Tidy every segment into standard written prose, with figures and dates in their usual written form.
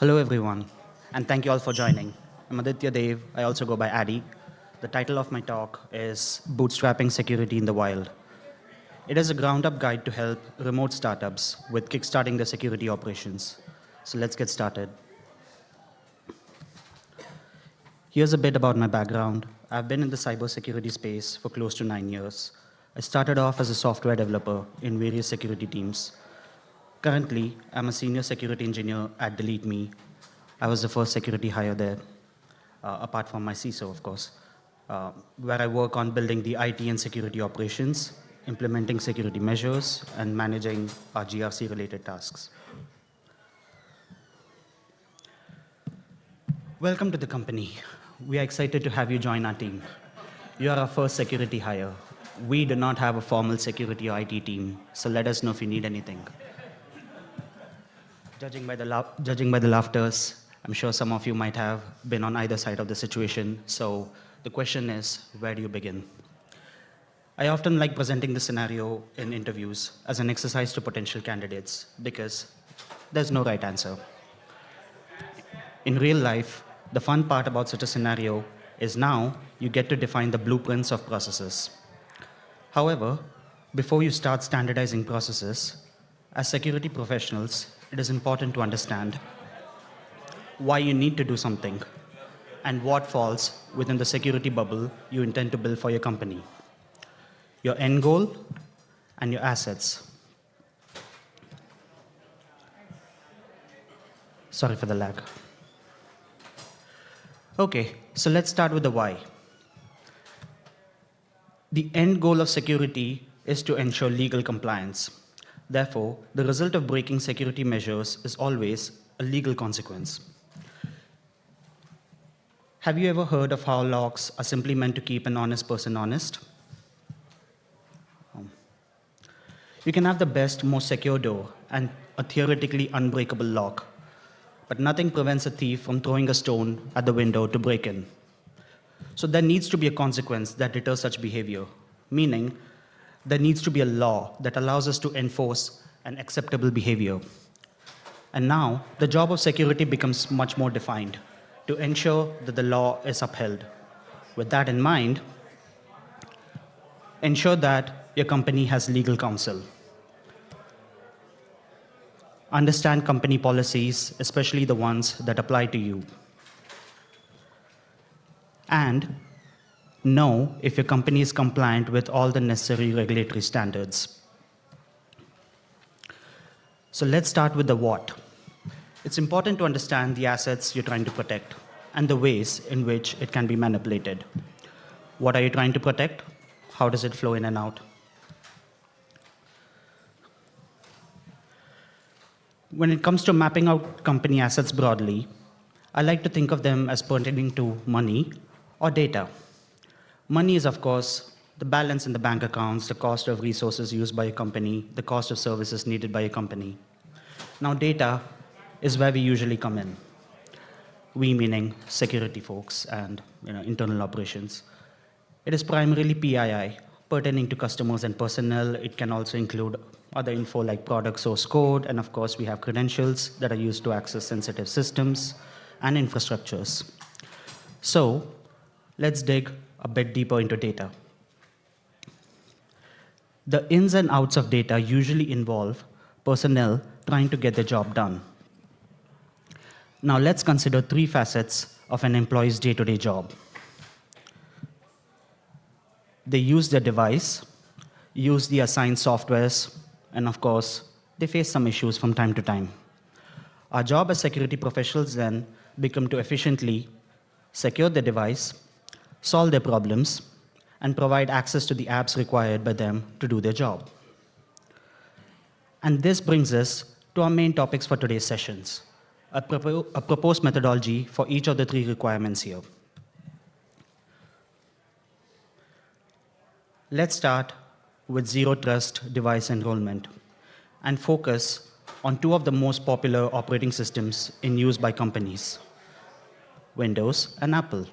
Hello, everyone, and thank you all for joining. I'm Aditya Dev. I also go by Addy. The title of my talk is Bootstrapping Security in the Wild. It is a ground-up guide to help remote startups with kickstarting their security operations. So let's get started. Here's a bit about my background. I've been in the cybersecurity space for close to 9 years. I started off as a software developer in various security teams. Currently, I'm a senior security engineer at Delete Me. I was the first security hire there, apart from my CISO, of course, where I work on building the IT and security operations, implementing security measures, and managing our GRC-related tasks. Welcome to the company. We are excited to have you join our team. You are our first security hire. We do not have a formal security or IT team, so let us know if you need anything. Judging by the laughters, I'm sure some of you might have been on either side of the situation. So the question is, where do you begin? I often like presenting the scenario in interviews as an exercise to potential candidates because there's no right answer. In real life, the fun part about such a scenario is now you get to define the blueprints of processes. However, before you start standardizing processes, as security professionals, it is important to understand why you need to do something and what falls within the security bubble you intend to build for your company, your end goal, and your assets. Sorry for the lag. Okay, so let's start with the why. The end goal of security is to ensure legal compliance. Therefore, the result of breaking security measures is always a legal consequence. Have you ever heard of how locks are simply meant to keep an honest person honest? You can have the best, most secure door and a theoretically unbreakable lock, but nothing prevents a thief from throwing a stone at the window to break in. So there needs to be a consequence that deters such behavior, meaning there needs to be a law that allows us to enforce an acceptable behavior. And now, the job of security becomes much more defined to ensure that the law is upheld. With that in mind, ensure that your company has legal counsel. Understand company policies, especially the ones that apply to you. And know if your company is compliant with all the necessary regulatory standards. So let's start with the what. It's important to understand the assets you're trying to protect and the ways in which it can be manipulated. What are you trying to protect? How does it flow in and out? When it comes to mapping out company assets broadly, I like to think of them as pertaining to money or data. Money is, of course, the balance in the bank accounts, the cost of resources used by a company, the cost of services needed by a company. Now, data is where we usually come in. We meaning security folks and internal operations. It is primarily PII, pertaining to customers and personnel. It can also include other info like product source code, and of course, we have credentials that are used to access sensitive systems and infrastructures. So, let's dig a bit deeper into data. The ins and outs of data usually involve personnel trying to get their job done. Now let's consider three facets of an employee's day-to-day job. They use their device, use the assigned softwares, and of course, they face some issues from time to time. Our job as security professionals then become to efficiently secure the device, solve their problems, and provide access to the apps required by them to do their job. And this brings us to our main topics for today's sessions, a proposed methodology for each of the three requirements here. Let's start with zero trust device enrollment and focus on two of the most popular operating systems in use by companies, Windows and Apple.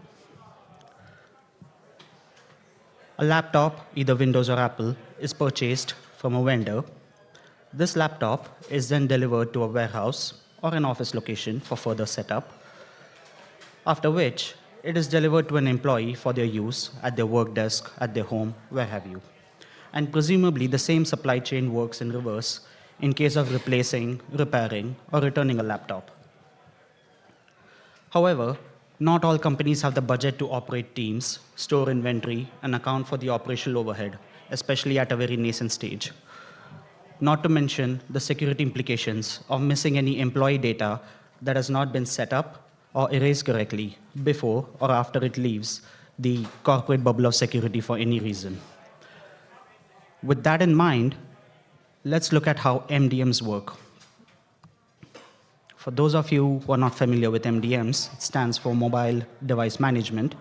A laptop, either Windows or Apple, is purchased from a vendor. This laptop is then delivered to a warehouse or an office location for further setup, after which it is delivered to an employee for their use at their work desk, at their home, where have you. And presumably the same supply chain works in reverse in case of replacing, repairing, or returning a laptop. However, not all companies have the budget to operate teams, store inventory, and account for the operational overhead, especially at a very nascent stage. Not to mention the security implications of missing any employee data that has not been set up or erased correctly before or after it leaves the corporate bubble of security for any reason. With that in mind, let's look at how MDMs work. For those of you who are not familiar with MDMs, it stands for Mobile Device Management.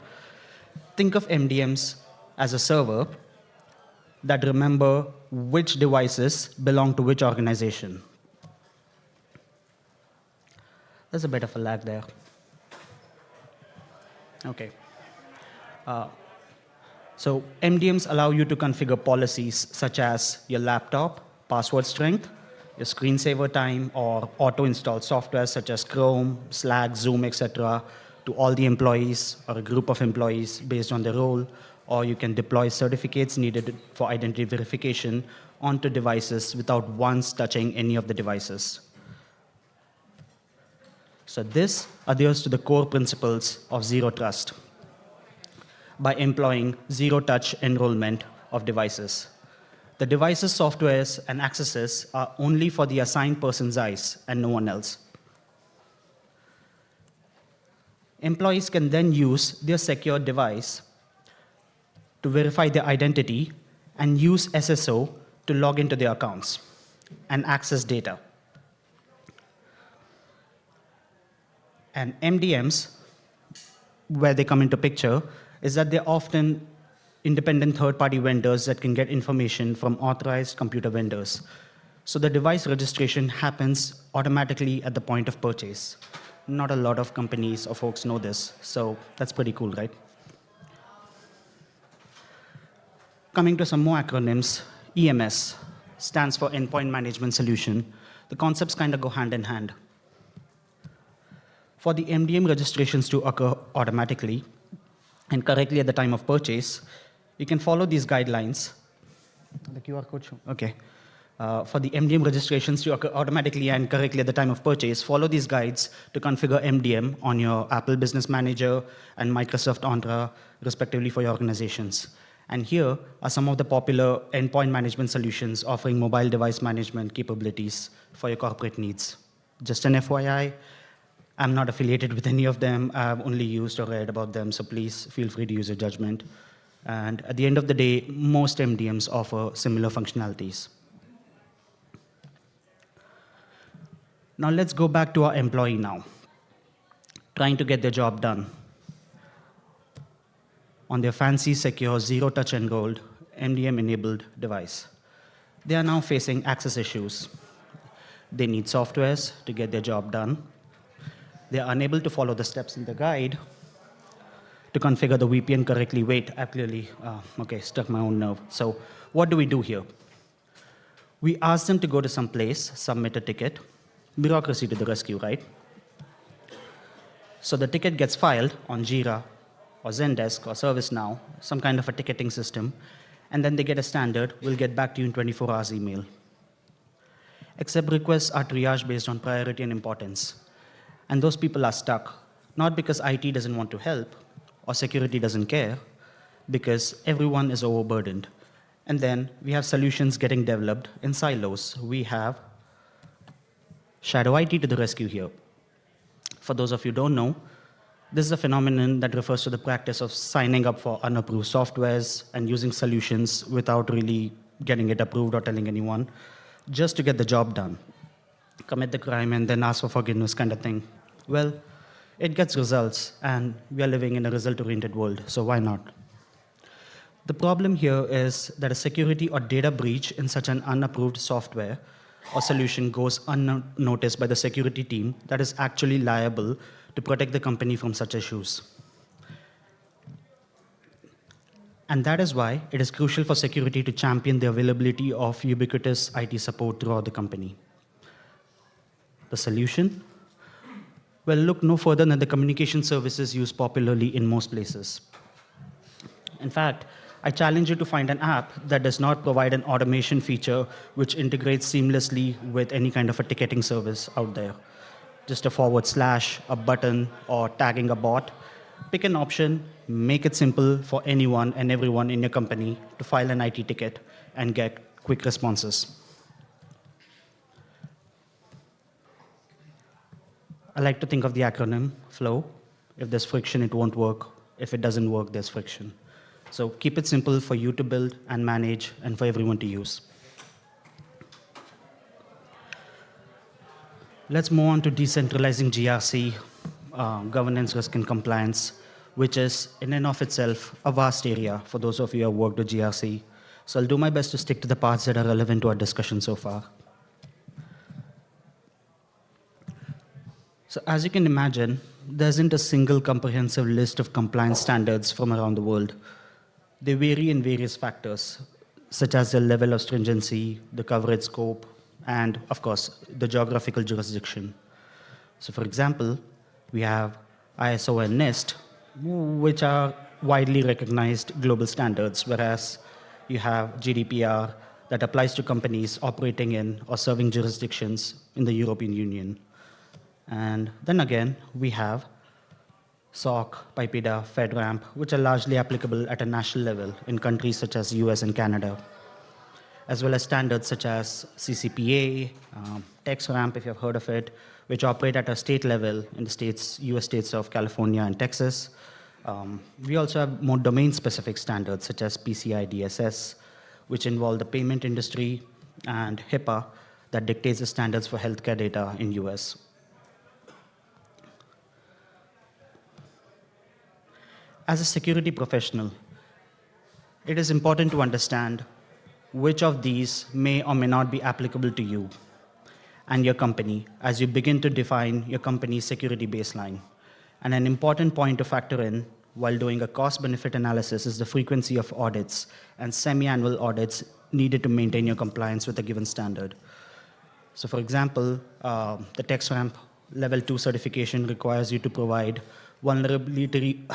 Think of MDMs as a server that remember which devices belong to which organization. There's a bit of a lag there. Okay. So MDMs allow you to configure policies such as your laptop, password strength, your screensaver time, or auto-install software such as Chrome, Slack, Zoom, etc., to all the employees or a group of employees based on their role, or you can deploy certificates needed for identity verification onto devices without once touching any of the devices. So this adheres to the core principles of zero trust by employing zero-touch enrollment of devices. The device's softwares and accesses are only for the assigned person's eyes and no one else. Employees can then use their secure device to verify their identity and use SSO to log into their accounts and access data. And MDMs, where they come into picture, is that they're often independent third-party vendors that can get information from authorized computer vendors. So the device registration happens automatically at the point of purchase. Not a lot of companies or folks know this, so that's pretty cool, right? Coming to some more acronyms, EMS stands for Endpoint Management Solution. The concepts kind of go hand in hand. For the MDM registrations to occur automatically and correctly at the time of purchase, you can follow these guidelines. The QR code show. Okay. For the MDM registrations to occur automatically and correctly at the time of purchase, follow these guides to configure MDM on your Apple Business Manager and Microsoft Entra, respectively, for your organizations. And here are some of the popular endpoint management solutions offering mobile device management capabilities for your corporate needs. Just an FYI, I'm not affiliated with any of them. I've only used or read about them, so please feel free to use your judgment. And at the end of the day, most MDMs offer similar functionalities. Now let's go back to our employee now, trying to get their job done. On their fancy, secure, zero-touch enrolled, MDM-enabled device. They are now facing access issues. They need softwares to get their job done. They are unable to follow the steps in the guide to configure the VPN correctly. Wait, I clearly, struck my own nerve. So what do we do here? We ask them to go to some place, submit a ticket, bureaucracy to the rescue, right? So the ticket gets filed on Jira or Zendesk or ServiceNow, some kind of a ticketing system, and then they get a standard, we'll get back to you in 24 hours email. Except requests are triaged based on priority and importance. And those people are stuck, not because IT doesn't want to help or security doesn't care, because everyone is overburdened. And then we have solutions getting developed in silos. We have shadow IT to the rescue here. For those of you who don't know, this is a phenomenon that refers to the practice of signing up for unapproved softwares and using solutions without really getting it approved or telling anyone, just to get the job done. Commit the crime and then ask for forgiveness kind of thing. Well, it gets results, and we are living in a result-oriented world, so why not? The problem here is that a security or data breach in such an unapproved software or solution goes unnoticed by the security team that is actually liable to protect the company from such issues. And that is why it is crucial for security to champion the availability of ubiquitous IT support throughout the company. The solution? Well, look no further than the communication services used popularly in most places. In fact, I challenge you to find an app that does not provide an automation feature which integrates seamlessly with any kind of a ticketing service out there. Just a forward slash, a button, or tagging a bot. Pick an option, make it simple for anyone and everyone in your company to file an IT ticket and get quick responses. I like to think of the acronym FLOW. If there's friction, it won't work. If it doesn't work, there's friction. So keep it simple for you to build and manage and for everyone to use. Let's move on to decentralizing GRC, governance, risk, and compliance, which is in and of itself a vast area for those of you who have worked with GRC. So I'll do my best to stick to the parts that are relevant to our discussion so far. So as you can imagine, there isn't a single comprehensive list of compliance standards from around the world. They vary in various factors, such as the level of stringency, the coverage scope, and of course, the geographical jurisdiction. So for example, we have ISO and NIST, which are widely recognized global standards, whereas you have GDPR that applies to companies operating in or serving jurisdictions in the European Union. And then again, we have SOC, PIPEDA, FedRAMP, which are largely applicable at a national level in countries such as US and Canada, as well as standards such as CCPA, TexRAMP, if you've heard of it, which operate at a state level in the states, US states of California and Texas. We also have more domain-specific standards such as PCI DSS, which involve the payment industry, and HIPAA that dictates the standards for healthcare data in US. As a security professional, it is important to understand which of these may or may not be applicable to you and your company as you begin to define your company's security baseline. And an important point to factor in while doing a cost-benefit analysis is the frequency of audits and semi-annual audits needed to maintain your compliance with a given standard. So for example, the TexRAMP Level 2 certification requires you to provide vulnerability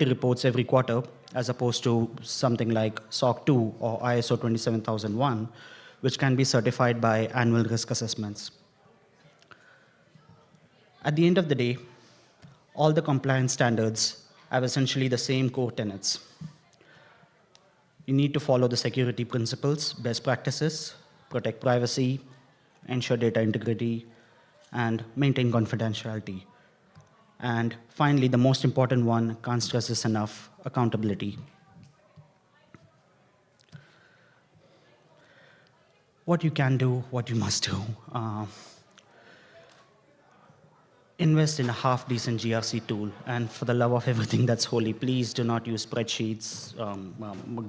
reports every quarter, as opposed to something like SOC 2 or ISO 27001, which can be certified by annual risk assessments. At the end of the day, all the compliance standards have essentially the same core tenets. You need to follow the security principles, best practices, protect privacy, ensure data integrity, and maintain confidentiality. And finally, the most important one, can't stress this enough, accountability. What you can do, what you must do. Invest in a half-decent GRC tool, and for the love of everything that's holy, please do not use spreadsheets,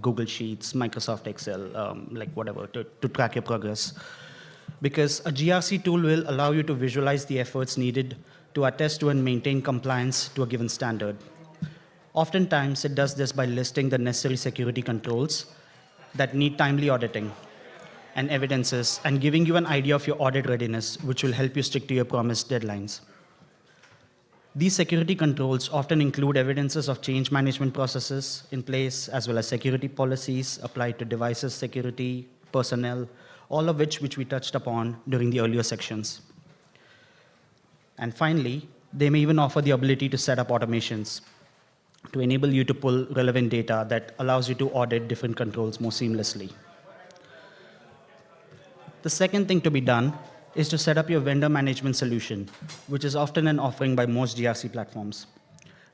Google Sheets, Microsoft Excel, like whatever, to track your progress. Because a GRC tool will allow you to visualize the efforts needed to attest to and maintain compliance to a given standard. Oftentimes, it does this by listing the necessary security controls that need timely auditing and evidences, and giving you an idea of your audit readiness, which will help you stick to your promised deadlines. These security controls often include evidences of change management processes in place, as well as security policies applied to devices, security, personnel, all of which we touched upon during the earlier sections. And finally, they may even offer the ability to set up automations to enable you to pull relevant data that allows you to audit different controls more seamlessly. The second thing to be done is to set up your vendor management solution, which is often an offering by most GRC platforms.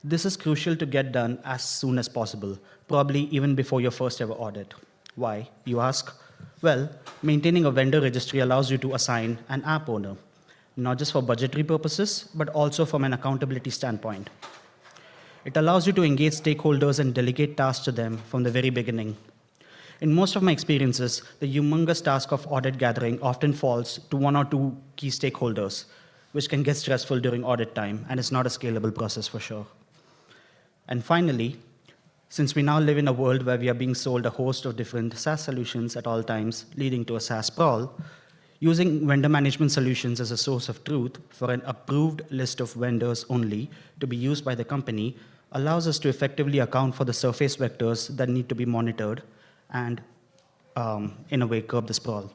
This is crucial to get done as soon as possible, probably even before your first ever audit. Why, you ask? Well, maintaining a vendor registry allows you to assign an app owner, not just for budgetary purposes, but also from an accountability standpoint. It allows you to engage stakeholders and delegate tasks to them from the very beginning. In most of my experiences, the humongous task of audit gathering often falls to one or two key stakeholders, which can get stressful during audit time, and it's not a scalable process for sure. And finally, since we now live in a world where we are being sold a host of different SaaS solutions at all times, leading to a SaaS sprawl, Using vendor management solutions as a source of truth for an approved list of vendors only to be used by the company allows us to effectively account for the surface vectors that need to be monitored and, in a way, curb the sprawl.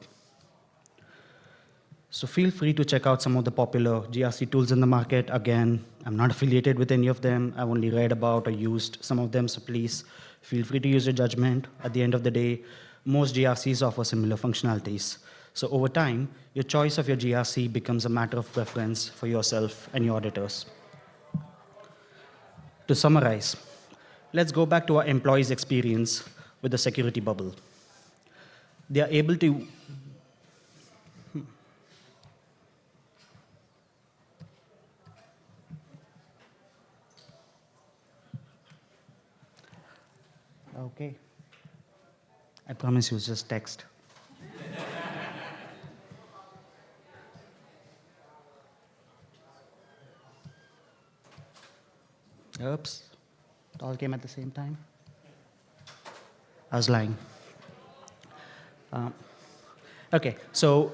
So feel free to check out some of the popular GRC tools in the market. Again, I'm not affiliated with any of them. I've only read about or used some of them, so please feel free to use your judgment. At the end of the day, most GRCs offer similar functionalities. So over time, your choice of your GRC becomes a matter of preference for yourself and your auditors. To summarize, let's go back to our employees' experience with the security bubble. They are able to Okay. I promise you, it's just text. Oops. It all came at the same time. I was lying. Okay, so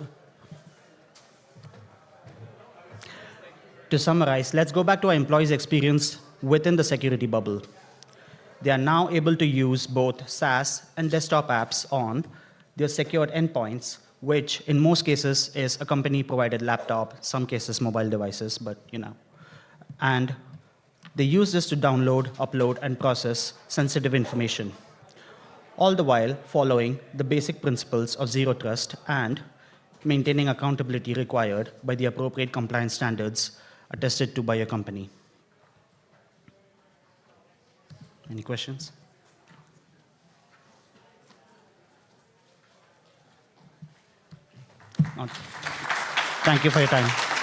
to summarize, let's go back to our employees' experience within the security bubble. They are now able to use both SaaS and desktop apps on their secured endpoints, which in most cases is a company-provided laptop, some cases mobile devices, but And they use this to download, upload, and process sensitive information, all the while following the basic principles of zero trust and maintaining accountability required by the appropriate compliance standards attested to by your company. Any questions? Not. Thank you for your time.